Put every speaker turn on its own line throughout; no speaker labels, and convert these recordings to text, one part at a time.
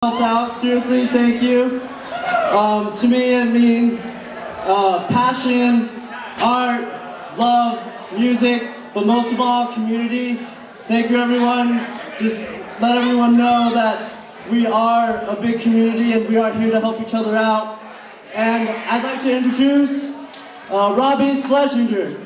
Helped out, seriously, thank you. To me it means passion, art, love, music, but most of all, community. Thank you everyone. Just let everyone know that we are a big community and we are here to help each other out. And I'd like to introduce Robby Schlesinger.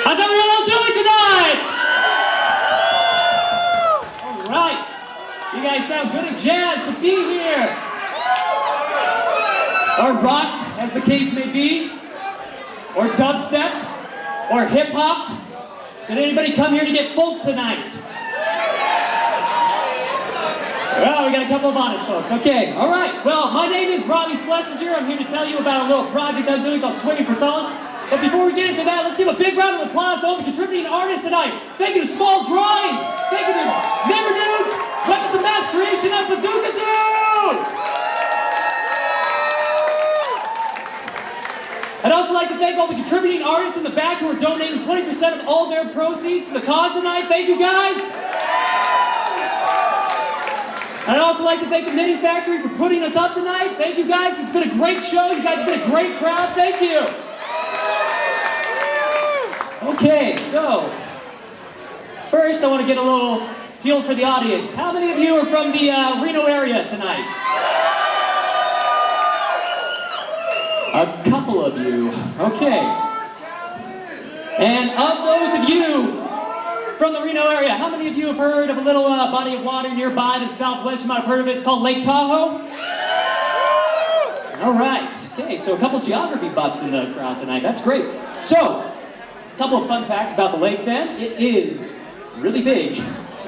How's everyone all doing tonight? All right. You guys sound good and jazzed to be here. Or rocked, as the case may be. Or dubstepped. Or hip-hopped. Did anybody come here to get folk tonight? Well, we got a couple of honest folks. Okay, all right. Well, my name is Robby Schlesinger. I'm here to tell you about a little project I'm doing called Swinging for Solace. But before we get into that, let's give a big round of applause to all the contributing artists tonight. Thank you to Small Drawings. Thank you to Never Dudes, Weapons of Mass Creation, and Bazooka Zoo. I'd also like to thank all the contributing artists in the back who are donating 20% of all their proceeds to the cause tonight. Thank you, guys. And I'd also like to thank the Knitting Factory for putting us up tonight. Thank you, guys. It's been a great show. You guys have been a great crowd. Thank you. Okay, so first I want to get a little feel for the audience. How many of you are from the Reno area tonight? A couple of you. Okay. And of those of you from the Reno area, how many of you have heard of a little body of water nearby to the southwest? You might have heard of it. It's called Lake Tahoe. All right. Okay, so a couple geography buffs in the crowd tonight. That's great. So, a couple of fun facts about the lake then. It is really big.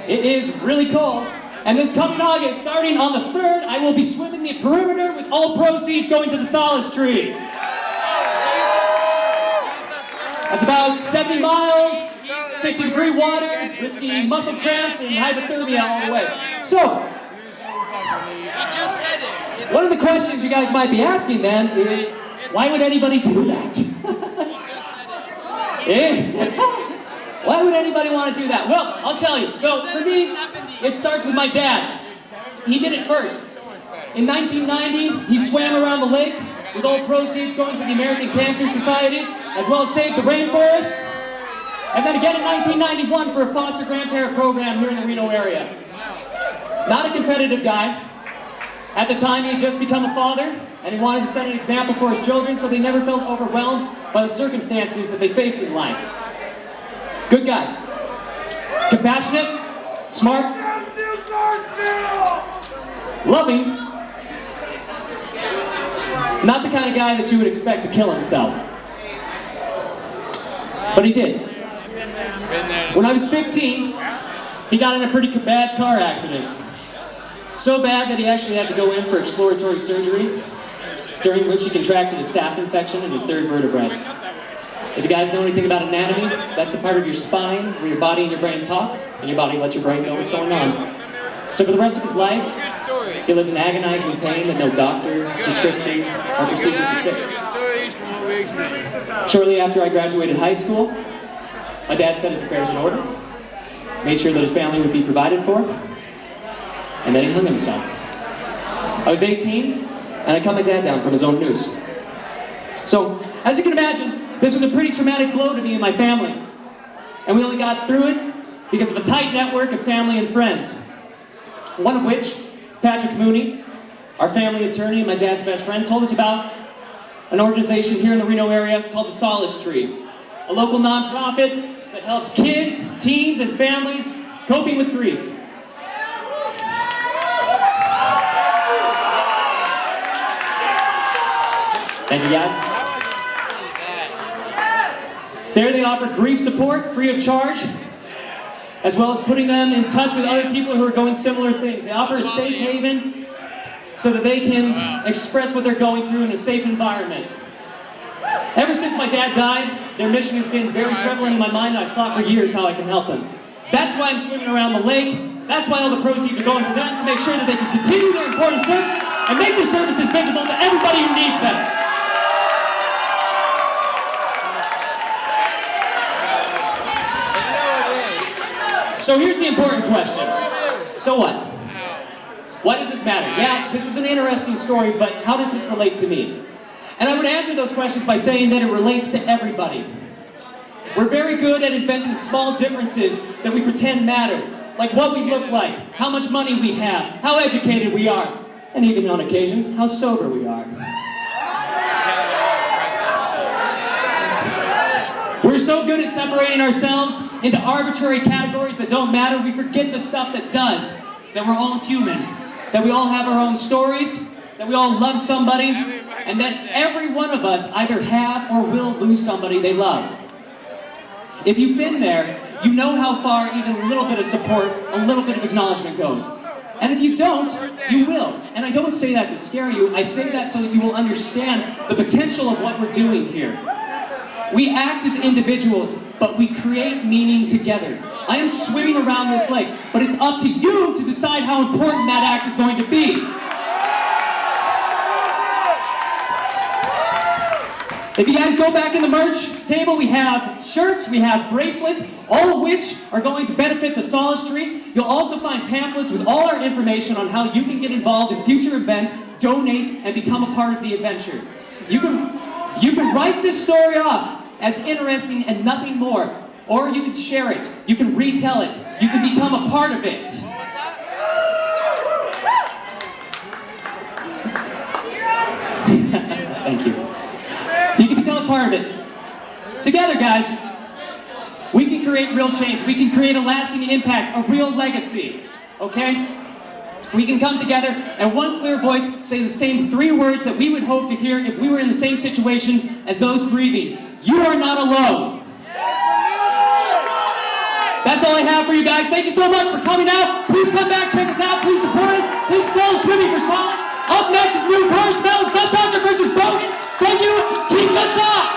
It is really cold. And this coming August, starting on the 3rd, I will be swimming the perimeter with all proceeds going to the Solace tree. That's about 70 miles, 60-degree water, risky muscle cramps and hypothermia all the way. So, one of the questions you guys might be asking then is, why would anybody do that? Why would anybody want to do that? Well, I'll tell you. So, for me, it starts with my dad. He did it first. In 1990, he swam around the lake with all proceeds going to the American Cancer Society, as well as Save the Rainforest. And then again in 1991 for a foster grandparent program here in the Reno area. Not a competitive guy. At the time, he had just become a father, and he wanted to set an example for his children so they never felt overwhelmed by the circumstances that they faced in life. Good guy. Compassionate, smart, loving, not the kind of guy that you would expect to kill himself. But he did. When I was 15, he got in a pretty bad car accident. So bad that he actually had to go in for exploratory surgery, during which he contracted a staph infection in his 3rd vertebrae. If you guys know anything about anatomy, that's the part of your spine where your body and your brain talk, and your body lets your brain know what's going on. So for the rest of his life, he lived in agonizing pain that no doctor, prescription, or procedure could fix. Shortly after I graduated high school, my dad set his affairs in order, made sure that his family would be provided for, and then he hung himself. I was 18, and I cut my dad down from his own noose. So, as you can imagine, this was a pretty traumatic blow to me and my family. And we only got through it because of a tight network of family and friends. One of which, Patrick Mooney, our family attorney and my dad's best friend, told us about an organization here in the Reno area called the Solace Tree. A local nonprofit that helps kids, teens, and families coping with grief. Thank you, guys. There they offer grief support free of charge, as well as putting them in touch with other people who are going similar things. They offer a safe haven so that they can express what they're going through in a safe environment. Ever since my dad died, their mission has been very prevalent in my mind, and I've thought for years how I can help them. That's why I'm swimming around the lake. That's why all the proceeds are going to them, to make sure that they can continue their important service and make their services visible to everybody who needs them. So here's the important question. So what? Why does this matter? Yeah, this is an interesting story, but how does this relate to me? And I would answer those questions by saying that it relates to everybody. We're very good at inventing small differences that we pretend matter, like what we look like, how much money we have, how educated we are, and even on occasion, how sober we are. We're so good at separating ourselves into arbitrary categories that don't matter, we forget the stuff that does. That we're all human, that we all have our own stories, that we all love somebody, and that every one of us either have or will lose somebody they love. If you've been there, you know how far even a little bit of support, a little bit of acknowledgement goes. And if you don't, you will. And I don't say that to scare you, I say that so that you will understand the potential of what we're doing here. We act as individuals, but we create meaning together. I am swimming around this lake, but it's up to you to decide how important that act is going to be. If you guys go back in the merch table, we have shirts, we have bracelets, all of which are going to benefit the Solace tree. You'll also find pamphlets with all our information on how you can get involved in future events, donate, and become a part of the adventure. You can write this story off as interesting and nothing more, or you can share it, you can retell it, you can become a part of it. Thank you. You can become a part of it. Together, guys, we can create real change. We can create a lasting impact, a real legacy. Okay? We can come together and one clear voice say the same 3 words that we would hope to hear if we were in the same situation as those grieving. You are not alone. That's all I have for you guys. Thank you so much for coming out. Please come back, check us out. Please support us. Please stay swimming for Solace. Up next is New Car Smell and Subcontract versus Bogan. Thank you. Keep good thought.